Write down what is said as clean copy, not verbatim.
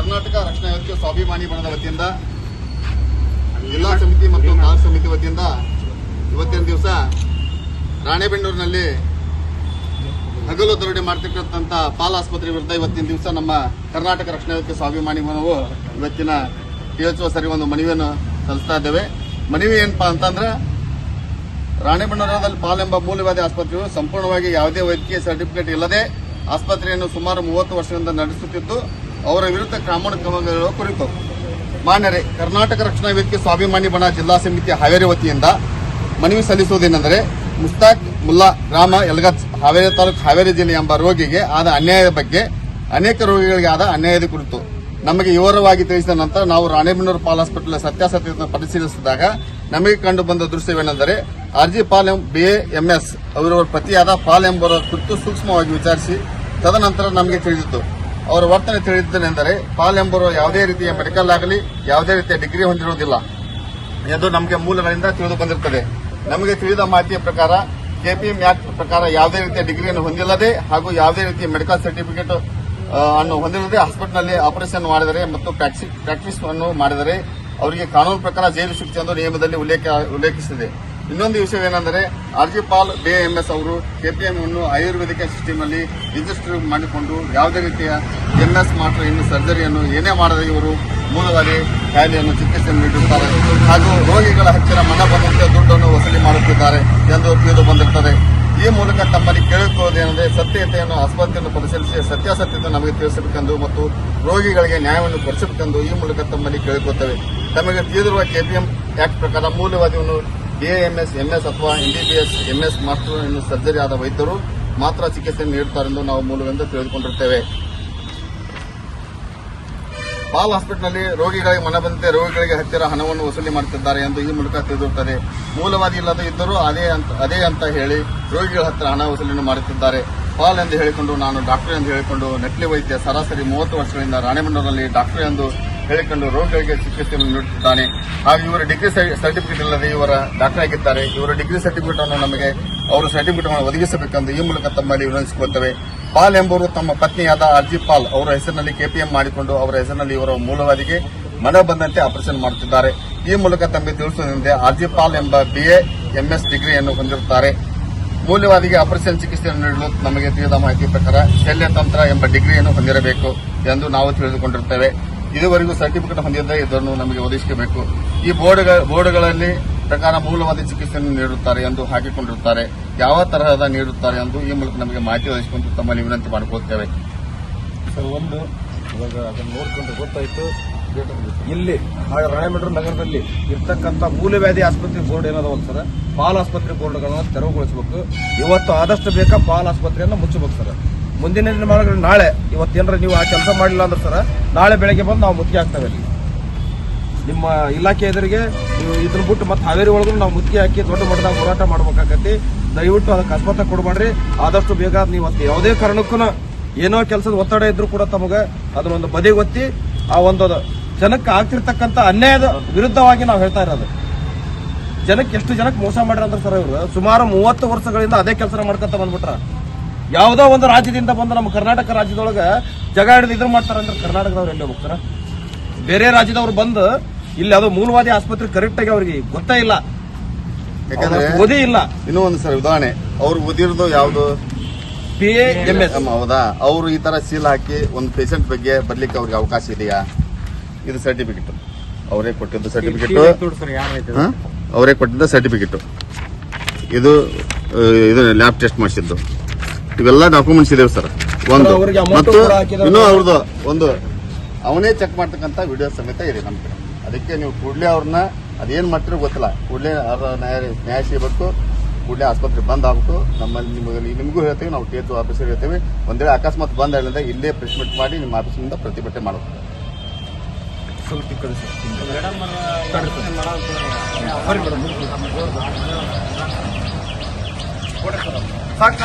ಕರ್ನಾಟಕ ರಕ್ಷಣಾ ವೇದಿಕೆ ಸ್ವಾಭಿಮಾನಿ ಬಣದ ವತಿಯಿಂದ ಜಿಲ್ಲಾ ಸಮಿತಿ ಮತ್ತು ತಾಲೂಕು ಸಮಿತಿ ವತಿಯಿಂದ ಇವತ್ತಿನ ದಿವಸ ರಾಣೆಬೆನ್ನೂರಿನಲ್ಲಿ ಹಗಲು ದರೋಡೆ ಮಾಡ್ತಿರ್ತಕ್ಕಂಥ ಪಾಲ್ ಆಸ್ಪತ್ರೆ ವಿರುದ್ಧ ಇವತ್ತಿನ ದಿವಸ ನಮ್ಮ ಕರ್ನಾಟಕ ರಕ್ಷಣಾ ವೇದಿಕೆ ಸ್ವಾಭಿಮಾನಿ ಬಣವು ಇವತ್ತಿನ THO ಸರಿ ಒಂದು ಮನವಿಯನ್ನು ಸಲ್ಲಿಸ್ತಾ ಇದ್ದೇವೆ. ಮನವಿ ಏನಪ್ಪಾ ಅಂತಂದ್ರೆ ರಾಣೆಬೆನ್ನೂರಲ್ಲಿ ಪಾಲ್ ಎಂಬ ಮೂಲವಾದಿ ಆಸ್ಪತ್ರೆಯು ಸಂಪೂರ್ಣವಾಗಿ ಯಾವುದೇ ವೈದ್ಯಕೀಯ ಸರ್ಟಿಫಿಕೇಟ್ ಇಲ್ಲದೆ ಆಸ್ಪತ್ರೆಯನ್ನು ಸುಮಾರು 30 ವರ್ಷದಿಂದ ನಡೆಸುತ್ತಿದ್ದು ಅವರ ವಿರುದ್ಧ ಕಾನೂನು ಕ್ರಮಗಳ ಕುರಿತು ಮಾನ್ಯರೇ, ಕರ್ನಾಟಕ ರಕ್ಷಣಾ ವೇದಿಕೆ ಸ್ವಾಭಿಮಾನಿ ಬಣ ಜಿಲ್ಲಾ ಸಮಿತಿ ಹಾವೇರಿ ವತಿಯಿಂದ ಮನವಿ ಸಲ್ಲಿಸುವುದೇನೆಂದರೆ ಮುಸ್ತಾಕ್ ಮುಲ್ಲಾ ಗ್ರಾಮ ಯಲಗಚ್ ಹಾವೇರಿ ತಾಲೂಕು ಹಾವೇರಿ ಜಿಲ್ಲೆ ಎಂಬ ರೋಗಿಗೆ ಆದ ಅನ್ಯಾಯದ ಬಗ್ಗೆ ಅನೇಕ ರೋಗಿಗಳಿಗೆ ಆದ ಅನ್ಯಾಯದ ಕುರಿತು ನಮಗೆ ವಿವರವಾಗಿ ತಿಳಿಸಿದ ನಂತರ ನಾವು ರಾಣೆಬೆನ್ನೂರು ಪಾಲ್ ಹಾಸ್ಪಿಟಲ್ ಸತ್ಯಾಸತ್ಯತೆಯನ್ನು ಪರಿಶೀಲಿಸಿದಾಗ ನಮಗೆ ಕಂಡು ಬಂದ ದೃಶ್ಯವೇನೆಂದರೆ RG ಪಾಲ್ BAMS ಅವರವರ ಪತಿಯಾದ ಪಾಲ್ ಎಂಬುವರ ಕುರಿತು ಸೂಕ್ಷ್ಮವಾಗಿ ವಿಚಾರಿಸಿ ತದನಂತರ ನಮಗೆ ತಿಳಿದಿತ್ತು. ಅವರ ವರ್ತನೆ ತಿಳಿದಿದ್ದನೆಂದರೆ ಪಾಲ್ ಎಂಬುವರು ಯಾವುದೇ ರೀತಿಯ ಮೆಡಿಕಲ್ ಆಗಲಿ ಯಾವುದೇ ರೀತಿಯ ಡಿಗ್ರಿ ಹೊಂದಿರುವುದಿಲ್ಲ ಎಂದು ನಮಗೆ ಮೂಲಗಳಿಂದ ತಿಳಿದು ಬಂದಿರುತ್ತದೆ. ನಮಗೆ ತಿಳಿದ ಮಾಹಿತಿಯ ಪ್ರಕಾರ KPM ಆಕ್ಟ್ ಪ್ರಕಾರ ಯಾವುದೇ ರೀತಿಯ ಡಿಗ್ರಿಯನ್ನು ಹೊಂದಿಲ್ಲದೆ ಹಾಗೂ ಯಾವುದೇ ರೀತಿಯ ಮೆಡಿಕಲ್ ಸರ್ಟಿಫಿಕೇಟ್ ಅನ್ನು ಹೊಂದಿಲ್ಲದೆ ಹಾಸ್ಪಿಟಲ್ನಲ್ಲಿ ಆಪರೇಷನ್ ಮಾಡಿದರೆ ಮತ್ತು ಪ್ರಾಕ್ಟೀಸ್ ಅನ್ನು ಮಾಡಿದರೆ ಅವರಿಗೆ ಕಾನೂನು ಪ್ರಕಾರ ಜೈಲು ಶಿಕ್ಷೆ ಎಂದು ನಿಯಮದಲ್ಲಿ ಉಲ್ಲೇಖಿಸಿದೆ. ಇನ್ನೊಂದು ವಿಷಯವೇನೆಂದರೆ RG ಪಾಲ್ BAMS ಅವರು KPM ಅನ್ನು ಆಯುರ್ವೇದಿಕ ಸಿಸ್ಟಮ್ನಲ್ಲಿ ರಿಜಿಸ್ಟರ್ ಮಾಡಿಕೊಂಡು ಯಾವುದೇ ರೀತಿಯ MS ಮಾತ್ರ ಇನ್ನು ಸರ್ಜರಿಯನ್ನು ಏನೇ ಮಾಡದೆ ಇವರು ಮೂಲವಾದಿ ಕಾಯಿಲೆಯನ್ನು ಚಿಕಿತ್ಸೆಯನ್ನು ನೀಡುತ್ತಾರೆ ಹಾಗೂ ರೋಗಿಗಳ ಹತ್ತಿರ ಮನ ಬಂದಂತೆ ದುಡ್ಡನ್ನು ವಸೂಲಿ ಮಾಡುತ್ತಿದ್ದಾರೆ ಎಂದು ತಿಳಿದು ಬಂದಿರುತ್ತದೆ. ಈ ಮೂಲಕ ತಮ್ಮಲ್ಲಿ ಕೇಳಿಕೊಳ್ಳುವುದೇನೆಂದರೆ ಸತ್ಯತೆಯನ್ನು ಆಸ್ಪತ್ರೆಯನ್ನು ಪರಿಶೀಲಿಸಿ ಸತ್ಯಾಸತ್ಯತೆ ನಮಗೆ ತಿಳಿಸಬೇಕೆಂದು ಮತ್ತು ರೋಗಿಗಳಿಗೆ ನ್ಯಾಯವನ್ನು ಕೊಡಿಸಬೇಕೆಂದು ಈ ಮೂಲಕ ತಮ್ಮಲ್ಲಿ ಕೇಳಿಕೊಳ್ಳುತ್ತೇವೆ. ತಮಗೆ ತಿಳಿದಿರುವ KPM ಆಕ್ಟ್ ಪ್ರಕಾರ ಮೂಲವಾದಿಯನ್ನು BAMS, MS ಅಥವಾ MBBS, MS ಮಾಸ್ಟರ್ ಇನ್ನು ಸರ್ಜರಿ ಆದ ವೈದ್ಯರು ಮಾತ್ರ ಚಿಕಿತ್ಸೆಯನ್ನು ನೀಡುತ್ತಾರೆಂದು ನಾವು ಮೂಲದಿಂದ ತಿಳಿದುಕೊಂಡಿರುತ್ತೇವೆ. ಪಾಲ್ ಹಾಸ್ಪಿಟಲ್ನಲ್ಲಿ ರೋಗಿಗಳಿಗೆ ಮನಬಂದಂತೆ ರೋಗಿಗಳಿಗೆ ಹತ್ತಿರ ಹಣವನ್ನು ವಸೂಲಿ ಮಾಡುತ್ತಿದ್ದಾರೆ ಎಂದು ಈ ಮೂಲಕ ತಿಳಿದಿರುತ್ತದೆ. ಮೂಲವಾದಿ ಇಲ್ಲದೆ ಇದ್ದರೂ ಅದೇ ಅಂತ ಹೇಳಿ ರೋಗಿಗಳ ಹತ್ತಿರ ಹಣ ವಸೂಲಿಯನ್ನು ಮಾಡುತ್ತಿದ್ದಾರೆ. ಪಾಲ್ ಎಂದು ಹೇಳಿಕೊಂಡು ನಾನು ಡಾಕ್ಟರ್ ಎಂದು ಹೇಳಿಕೊಂಡು ನೆಟ್ಲಿ ವೈದ್ಯ ಸರಾಸರಿ 30 ವರ್ಷಗಳಿಂದ ರಾಣೆಬೆನ್ನೂರಿನಲ್ಲಿ ಡಾಕ್ಟರ್ ಎಂದು ಹೇಳಿಕೊಂಡು ರೋಗಿಗಳಿಗೆ ಚಿಕಿತ್ಸೆಯನ್ನು ನೀಡುತ್ತಿದ್ದಾನೆ. ಹಾಗೂ ಇವರ ಡಿಗ್ರಿ ಸರ್ಟಿಫಿಕೇಟ್ ಇಲ್ಲದೆ ಇವರ ಡಾಕ್ಟರ್ ಆಗಿದ್ದಾರೆ. ಇವರ ಡಿಗ್ರಿ ಸರ್ಟಿಫಿಕೇಟ್ ಅನ್ನು ನಮಗೆ ಅವರು ಸರ್ಟಿಫಿಕೇಟ್ ಅನ್ನು ಒದಗಿಸಬೇಕೆಂದು ಈ ಮೂಲಕ ತಮ್ಮಲ್ಲಿ ವಿನಂತಿಸಿಕೊಳ್ಳುತ್ತೇವೆ. ಪಾಲ್ ಎಂಬುವರು ತಮ್ಮ ಪತ್ನಿಯಾದ RG ಪಾಲ್ ಅವರ ಹೆಸರಿನಲ್ಲಿ KPM ಮಾಡಿಕೊಂಡು ಅವರ ಹೆಸರಿನಲ್ಲಿ ಇವರ ಮೂಲವಾದಿಗೆ ಮನ ಬಂದಂತೆ ಆಪರೇಷನ್ ಮಾಡುತ್ತಿದ್ದಾರೆ. ಈ ಮೂಲಕ ತಮಗೆ ತಿಳಿಸುವುದೆಂದರೆ RG ಪಾಲ್ ಎಂಬ BAMS ಡಿಗ್ರಿಯನ್ನು ಹೊಂದಿರುತ್ತಾರೆ. ಮೂಲವಾದಿಗೆ ಆಪರೇಷನ್ ಚಿಕಿತ್ಸೆಯನ್ನು ನೀಡಲು ನಮಗೆ ತಿಳಿದ ಮಾಹಿತಿ ಪ್ರಕಾರ ಶಲ್ಯತಂತ್ರ ಎಂಬ ಡಿಗ್ರಿಯನ್ನು ಹೊಂದಿರಬೇಕು ಎಂದು ನಾವು ತಿಳಿದುಕೊಂಡಿರುತ್ತೇವೆ. ಇದುವರೆಗೂ ಸರ್ಟಿಫಿಕೇಟ್ ಹೊಂದಿದ್ದರೆ ಇದನ್ನು ನಮಗೆ ಒದಗಿಸಬೇಕು. ಈ ಬೋರ್ಡ್ಗಳಲ್ಲಿ ಪ್ರಕಾರ ಮೂಲವಾದಿ ಚಿಕಿತ್ಸೆಯನ್ನು ನೀಡುತ್ತಾರೆ ಎಂದು ಹಾಕಿಕೊಂಡಿರುತ್ತಾರೆ. ಯಾವ ತರಹದ ನೀಡುತ್ತಾರೆ ಎಂದು ಈ ಮೂಲಕ ನಮಗೆ ಮಾಹಿತಿ ಒದಗಿಸಿಕೊಂಡು ತಮ್ಮಲ್ಲಿ ವಿನಂತಿ ಮಾಡಿಕೊಳ್ಳುತ್ತೇವೆ. ಸರ್, ಒಂದು ಇವಾಗ ಅದನ್ನು ನೋಡ್ಕೊಂಡ್ರೆ ಗೊತ್ತಾಯ್ತು, ಇಲ್ಲಿ ರಾಣೆಬೆನ್ನೂರು ನಗರದಲ್ಲಿ ಇರ್ತಕ್ಕಂಥ ಮೂಲವ್ಯಾಧಿ ಆಸ್ಪತ್ರೆ ಬೋರ್ಡ್ ಏನಾದವಲ್ಲ ಸರ್, ಪಾಲ್ ಆಸ್ಪತ್ರೆ ಬೋರ್ಡ್ಗಳನ್ನು ತೆರವುಗೊಳಿಸಬೇಕು. ಇವತ್ತು ಆದಷ್ಟು ಬೇಕಾ ಪಾಲ್ ಆಸ್ಪತ್ರೆಯನ್ನು ಮುಚ್ಚಬೇಕು ಸರ್. ಮುಂದಿನ ದಿನಮಾನಗಳು ನಾಳೆ ಇವತ್ತೇನಾರ ನೀವು ಆ ಕೆಲಸ ಮಾಡಿಲ್ಲ ಅಂದ್ರೆ ಸರ್, ನಾಳೆ ಬೆಳಗ್ಗೆ ಬಂದು ನಾವು ಮುತ್ತಿಗೆ ಹಾಕ್ತೇವೆ. ನಿಮ್ಮ ಇಲಾಖೆ ಎದುರಿಗೆ ನೀವು ಇದನ್ನ ಬಿಟ್ಟು ಮತ್ತೆ ಹಾವೇರಿ ಒಳಗೂ ನಾವು ಮುತ್ತಿಗೆ ಹಾಕಿ ದೊಡ್ಡ ಮಟ್ಟದಾಗ ಹೋರಾಟ ಮಾಡ್ಬೇಕಾಗತ್ತೆ. ದಯವಿಟ್ಟು ಅದಕ್ಕೆ ಆಸ್ಪತ್ರೆ ಕೊಡಬೇಡ್ರಿ. ಆದಷ್ಟು ಬೇಗ ನೀವು ಯಾವುದೇ ಕಾರಣಕ್ಕೂ ಏನೋ ಕೆಲಸದ ಒತ್ತಡ ಇದ್ರೂ ಕೂಡ ತಮಗೆ ಅದನ್ನೊಂದು ಬದಿಗೊತ್ತಿ ಆ ಒಂದು ಜನಕ್ಕೆ ಆಗ್ತಿರ್ತಕ್ಕಂಥ ಅನ್ಯಾಯದ ವಿರುದ್ಧವಾಗಿ ನಾವು ಹೇಳ್ತಾ ಇರೋದು. ಜನಕ್ಕೆ ಎಷ್ಟು ಜನಕ್ಕೆ ಮೋಸ ಮಾಡ್ರಂದ್ರೆ ಸರ್, ಇವರು ಸುಮಾರು 30 ವರ್ಷಗಳಿಂದ ಅದೇ ಕೆಲಸ ಮಾಡ್ಕೊಂತ ಬಂದ್ಬಿಟ್ರ. ಯಾವುದೋ ಒಂದು ರಾಜ್ಯದಿಂದ ಬಂದು ನಮ್ಮ ಕರ್ನಾಟಕ ರಾಜ್ಯದೊಳಗೆ ಜಗ ಹಿಡಿದು ಇದ್ರ ಮಾಡ್ತಾರಂದ್ರೆ ಕರ್ನಾಟಕದವ್ರು ಎಲ್ಲಿ ಹೋಗ್ತಾರ? ಬೇರೆ ರಾಜ್ಯದವ್ರು ಬಂದು ಇಲ್ಲಿ ಅದು ಮೂಲವಾದಿ ಆಸ್ಪತ್ರೆ ಕರೆಕ್ಟ್ ಆಗಿ ಅವ್ರಿಗೆ ಗೊತ್ತೇ ಇಲ್ಲ, ಯಾಕಂದ್ರೆ ಓದಿ ಇಲ್ಲ. ಇನ್ನೂ ಒಂದು ಸರ್ ಉದಾಹರಣೆ, ಅವ್ರು ಓದಿರೋದು ಯಾವುದು BAMS. ಹೌದಾ? ಅವರು ಈ ತರ ಸೀಲ್ ಹಾಕಿ ಒಂದು ಪೇಷಂಟ್ ಬಗ್ಗೆ ಬರ್ಲಿಕ್ಕೆ ಅವ್ರಿಗೆ ಅವಕಾಶ ಇದೆಯಾ? ಇದು ಸರ್ಟಿಫಿಕೇಟ್ ಅವರೇ ಕೊಟ್ಟಿದ್ದು ಸರ್ಟಿಫಿಕೇಟ್, ಅವರೇ ಕೊಟ್ಟಿದ್ದ ಸರ್ಟಿಫಿಕೇಟ್. ಇದು ಲ್ಯಾಬ್ ಟೆಸ್ಟ್ ಮಾಡಿಸಿದ್ದು, ಇವೆಲ್ಲ ಡಾಕ್ಯುಮೆಂಟ್ಸ್ ಇದಾವೆ ಸರ್. ಒಂದು ಮತ್ತು ಇನ್ನೂ ಅವ್ರದ್ದು ಒಂದು ಅವನೇ ಚೆಕ್ ಮಾಡ್ತಕ್ಕಂಥ ವಿಡಿಯೋ ಸಮೇತ ಇದೆ ನಮ್ಮ ಕಡೆ. ಅದಕ್ಕೆ ನೀವು ಕೂಡಲೇ ಅವ್ರನ್ನ ಅದೇನ್ ಮಾಡ್ತಿರೋ ಗೊತ್ತಿಲ್ಲ, ಕೂಡಲೇ ನ್ಯಾಯ ಸಿಗಬೇಕು, ಕೂಡಲೇ ಆಸ್ಪತ್ರೆ ಬಂದ್ ಆಗ್ಬೇಕು. ನಮ್ಮಲ್ಲಿ ನಿಮಗೂ ಹೇಳ್ತೇವೆ, ನಾವು THO ಆಫೀಸರ್ ಹೇಳ್ತೇವೆ. ಒಂದ್ ವೇಳೆ ಅಕಸ್ಮಾತ್ ಬಂದ್ ಆಗಲಿಲ್ಲ ಇಲ್ಲೇ ಪ್ರೆಸ್ ಮೀಟ್ ಮಾಡಿ ನಿಮ್ಮ ಆಫೀಸಿನಿಂದ ಪ್ರತಿಭಟನೆ ಮಾಡಬೇಕು. ಸಾಕು